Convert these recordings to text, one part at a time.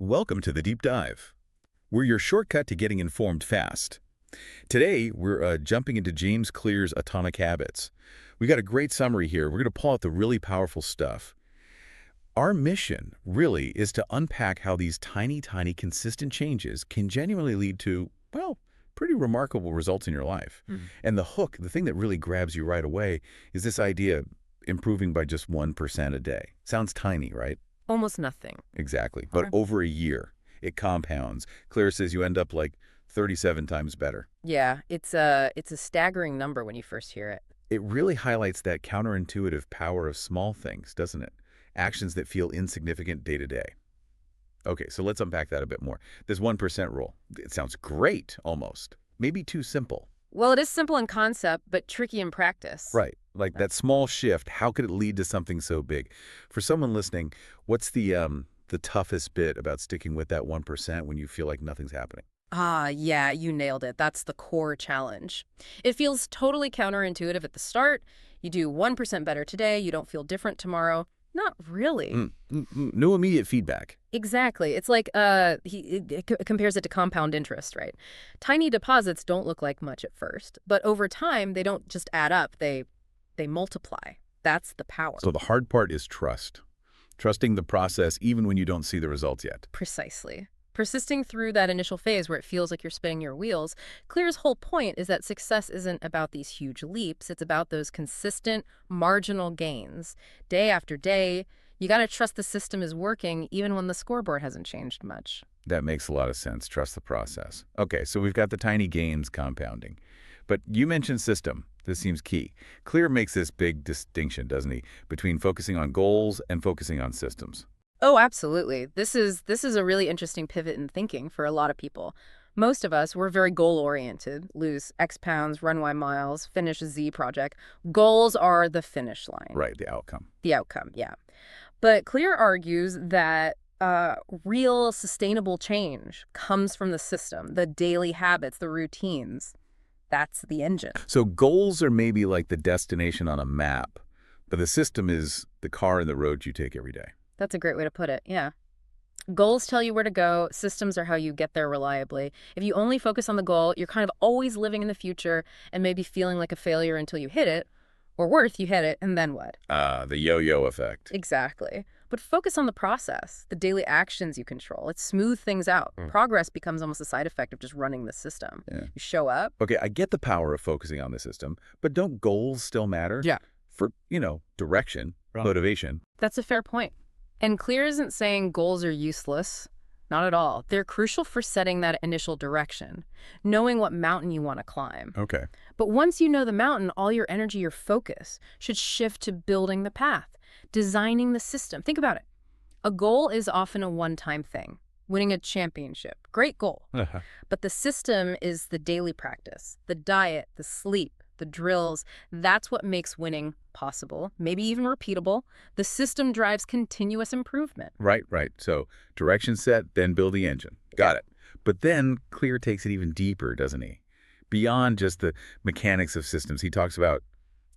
Welcome to the Deep Dive. We're your shortcut to getting informed fast. Today, we're jumping into James Clear's Atomic Habits. We got a great summary here. We're going to pull out the really powerful stuff. Our mission, really, is to unpack how these tiny, consistent changes can genuinely lead to, well, pretty remarkable results in your life. And the hook, the thing that really grabs you right away, is this idea of improving by just 1% a day. Sounds tiny, right? Almost nothing. Exactly. But over a year, it compounds. Claire says you end up like 37 times better. Yeah, it's a staggering number when you first hear it. It really highlights that counterintuitive power of small things, doesn't it? Actions that feel insignificant day to day. Okay, so let's unpack that a bit more. This 1% rule. It sounds great, almost. Maybe too simple. Well, it is simple in concept, but tricky in practice. Right. Like that small shift, how could it lead to something so big? For someone listening, what's the toughest bit about sticking with that 1% when you feel like nothing's happening? Yeah, you nailed it. That's the core challenge. It feels totally counterintuitive at the start. You do 1% better today, you don't feel different tomorrow. Not really. No immediate feedback. Exactly. It's like he compares it to compound interest, right? Tiny deposits don't look like much at first, but over time they don't just add up, they multiply. That's the power. So the hard part is trust. Trusting the process even when you don't see the results yet. Precisely. Persisting through that initial phase where it feels like you're spinning your wheels, Clear's whole point is that success isn't about these huge leaps. It's about those consistent, marginal gains. Day after day, you got to trust the system is working even when the scoreboard hasn't changed much. That makes a lot of sense. Trust the process. Okay, so we've got the tiny gains compounding. But you mentioned system. This seems key. Clear makes this big distinction, doesn't he, between focusing on goals and focusing on systems. Oh, absolutely. This is a really interesting pivot in thinking for a lot of people. Most of us, we're very goal-oriented. Lose X pounds, run Y miles, finish a Z project. Goals are the finish line. Right, the outcome. The outcome, yeah. But Clear argues that real sustainable change comes from the system, the daily habits, the routines. That's the engine. So goals are maybe like the destination on a map, but the system is the car and the road you take every day. That's a great way to put it, yeah. Goals tell you where to go. Systems are how you get there reliably. If you only focus on the goal, you're kind of always living in the future and maybe feeling like a failure until you hit it. Or worse, you hit it, and then what? The yo-yo effect. Exactly. But focus on the process, the daily actions you control. It smooths things out. Progress becomes almost a side effect of just running the system. Yeah. You show up. Okay, I get the power of focusing on the system, but don't goals still matter? Yeah. For, direction, motivation. That's a fair point. And Clear isn't saying goals are useless. Not at all. They're crucial for setting that initial direction, knowing what mountain you want to climb. Okay. But once you know the mountain, all your energy, your focus should shift to building the path, designing the system. Think about it. A goal is often a one-time thing. Winning a championship. Great goal. But the system is the daily practice, the diet, the sleep, the drills. That's what makes winning possible, maybe even repeatable. The system drives continuous improvement. Right. So direction set, then build the engine. Got it. But then Clear takes it even deeper, doesn't he? Beyond just the mechanics of systems, he talks about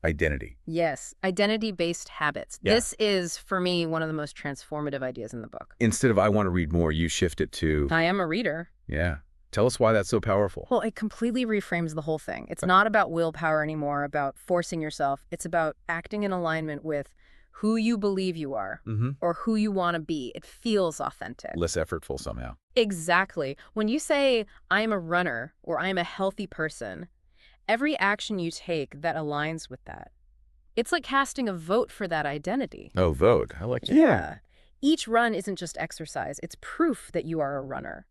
identity. Yes, identity-based habits. Yeah. This is, for me, one of the most transformative ideas in the book. Instead of I want to read more, you shift it to... I am a reader. Yeah. Tell us why that's so powerful. Well, it completely reframes the whole thing. It's not about willpower anymore, about forcing yourself. It's about acting in alignment with who you believe you are or who you want to be. It feels authentic. Less effortful somehow. Exactly. When you say, I am a runner or I am a healthy person, every action you take that aligns with that. It's like casting a vote for that identity. Oh, vote. I like that. Yeah. Each run isn't just exercise. It's proof that you are a runner.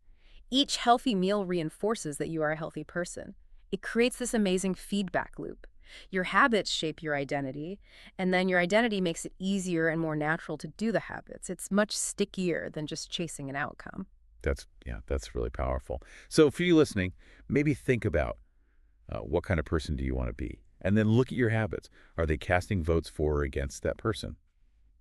Each healthy meal reinforces that you are a healthy person. It creates this amazing feedback loop. Your habits shape your identity, and then your identity makes it easier and more natural to do the habits. It's much stickier than just chasing an outcome. That's really powerful. So for you listening, maybe think about what kind of person do you want to be? And then look at your habits. Are they casting votes for or against that person?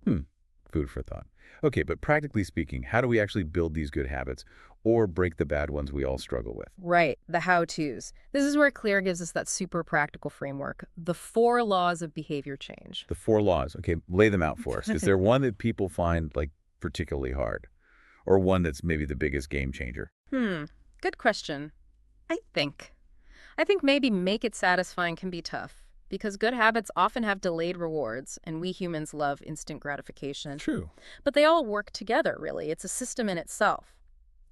Food for thought. Okay, but practically speaking, how do we actually build these good habits or break the bad ones we all struggle with? Right, the how-tos. This is where Clear gives us that super practical framework, the 4 laws of behavior change. The 4 laws. Okay, lay them out for us. Is there one that people find particularly hard? or one that's maybe the biggest game changer? Good question. I think. I think maybe make it satisfying can be tough because good habits often have delayed rewards, and we humans love instant gratification. True. But they all work together, really. It's a system in itself.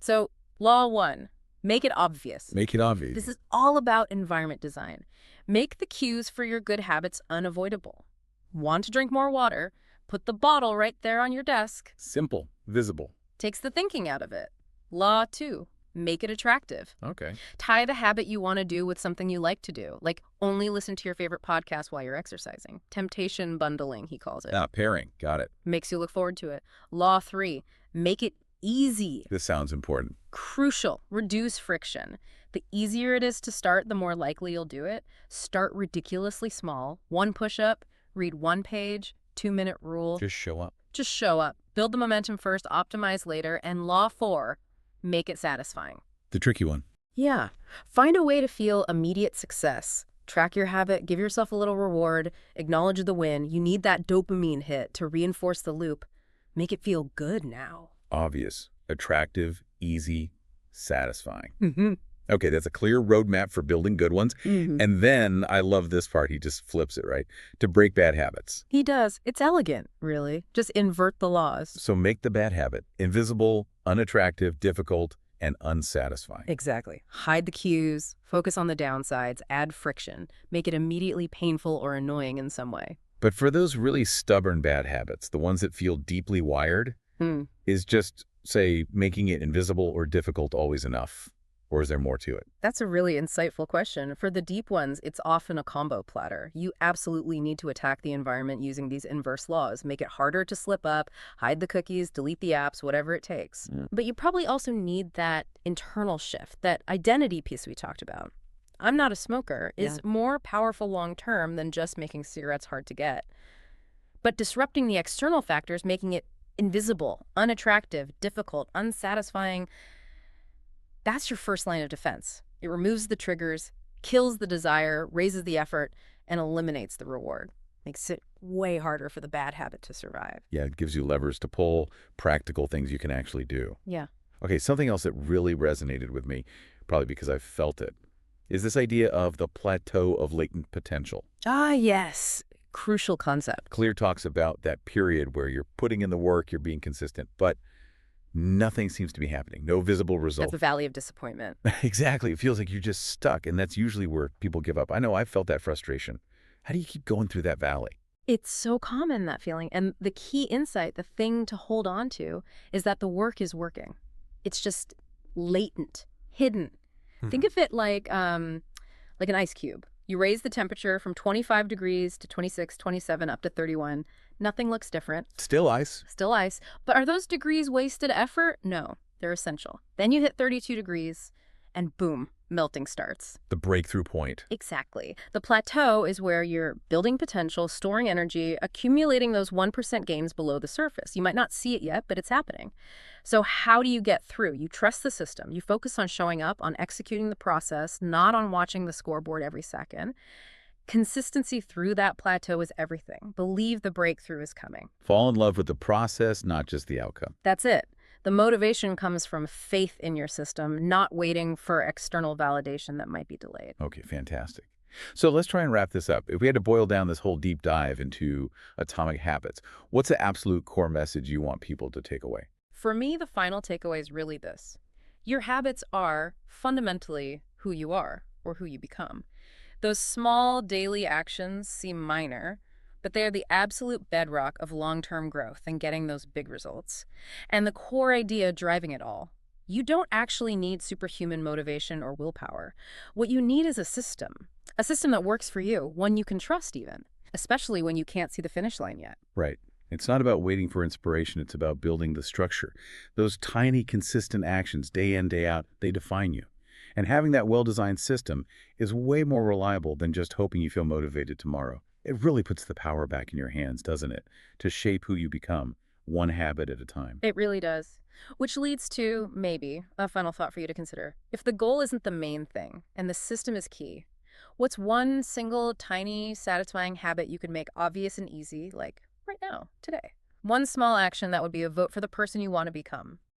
So, law one, make it obvious. Make it obvious. This is all about environment design. Make the cues for your good habits unavoidable. Want to drink more water? Put the bottle right there on your desk. Simple, visible. Takes the thinking out of it. Law two, make it attractive. Okay. Tie the habit you want to do with something you like to do, like only listen to your favorite podcast while you're exercising. Temptation bundling, he calls it. Pairing. Got it. Makes you look forward to it. Law three, make it easy. This sounds important. Crucial. Reduce friction. The easier it is to start, the more likely you'll do it. Start ridiculously small. 1 push-up, read 1 page, 2-minute rule. Just show up. Just show up. Build the momentum first, optimize later. And law 4, make it satisfying. The tricky one. Yeah. Find a way to feel immediate success. Track your habit, give yourself a little reward, acknowledge the win. You need that dopamine hit to reinforce the loop. Make it feel good now. Obvious, attractive, easy, satisfying. Okay, that's a clear roadmap for building good ones. And then, I love this part, he just flips it, right? To break bad habits. He does. It's elegant, really. Just invert the laws. So make the bad habit invisible, unattractive, difficult, and unsatisfying. Exactly. Hide the cues, focus on the downsides, add friction, make it immediately painful or annoying in some way. But for those really stubborn bad habits, the ones that feel deeply wired, is just, say, making it invisible or difficult always enough? Or is there more to it? That's a really insightful question. For the deep ones, it's often a combo platter. You absolutely need to attack the environment using these inverse laws. Make it harder to slip up, hide the cookies, delete the apps, whatever it takes. But you probably also need that internal shift, that identity piece we talked about. I'm not a smoker is more powerful long-term than just making cigarettes hard to get. But disrupting the external factors, making it invisible, unattractive, difficult, unsatisfying, that's your first line of defense. It removes the triggers, kills the desire, raises the effort, and eliminates the reward. Makes it way harder for the bad habit to survive. Yeah, it gives you levers to pull, practical things you can actually do. Yeah. Okay, something else that really resonated with me, probably because I've felt it, is this idea of the plateau of latent potential. Ah, yes. Crucial concept. Clear talks about that period where you're putting in the work, you're being consistent, but nothing seems to be happening. No visible result. That's the valley of disappointment. Exactly. It feels like you're just stuck, and that's usually where people give up. I know I've felt that frustration. How do you keep going through that valley? It's so common, that feeling. And the key insight, the thing to hold on to, is that the work is working. It's just latent, hidden. Think of it like an ice cube. You raise the temperature from 25 degrees to 26, 27, up to 31. Nothing looks different. Still ice. Still ice. But are those degrees wasted effort? No, they're essential. Then you hit 32 degrees, and boom, melting starts. The breakthrough point. Exactly. The plateau is where you're building potential, storing energy, accumulating those 1% gains below the surface. You might not see it yet, but it's happening. So how do you get through? You trust the system. You focus on showing up, on executing the process, not on watching the scoreboard every second. Consistency through that plateau is everything. Believe the breakthrough is coming. Fall in love with the process, not just the outcome. That's it. The motivation comes from faith in your system, not waiting for external validation that might be delayed. Okay, fantastic. So let's try and wrap this up. If we had to boil down this whole deep dive into atomic habits, what's the absolute core message you want people to take away? For me, the final takeaway is really this. Your habits are fundamentally who you are or who you become. Those small daily actions seem minor, but they are the absolute bedrock of long-term growth and getting those big results. And the core idea driving it all. You don't actually need superhuman motivation or willpower. What you need is a system that works for you, one you can trust even, especially when you can't see the finish line yet. Right. It's not about waiting for inspiration. It's about building the structure. Those tiny, consistent actions, day in, day out, they define you. And having that well-designed system is way more reliable than just hoping you feel motivated tomorrow. It really puts the power back in your hands, doesn't it? To shape who you become, one habit at a time. It really does. Which leads to, maybe, a final thought for you to consider. If the goal isn't the main thing, and the system is key, what's one single, tiny, satisfying habit you could make obvious and easy, like right now, today? One small action that would be a vote for the person you want to become.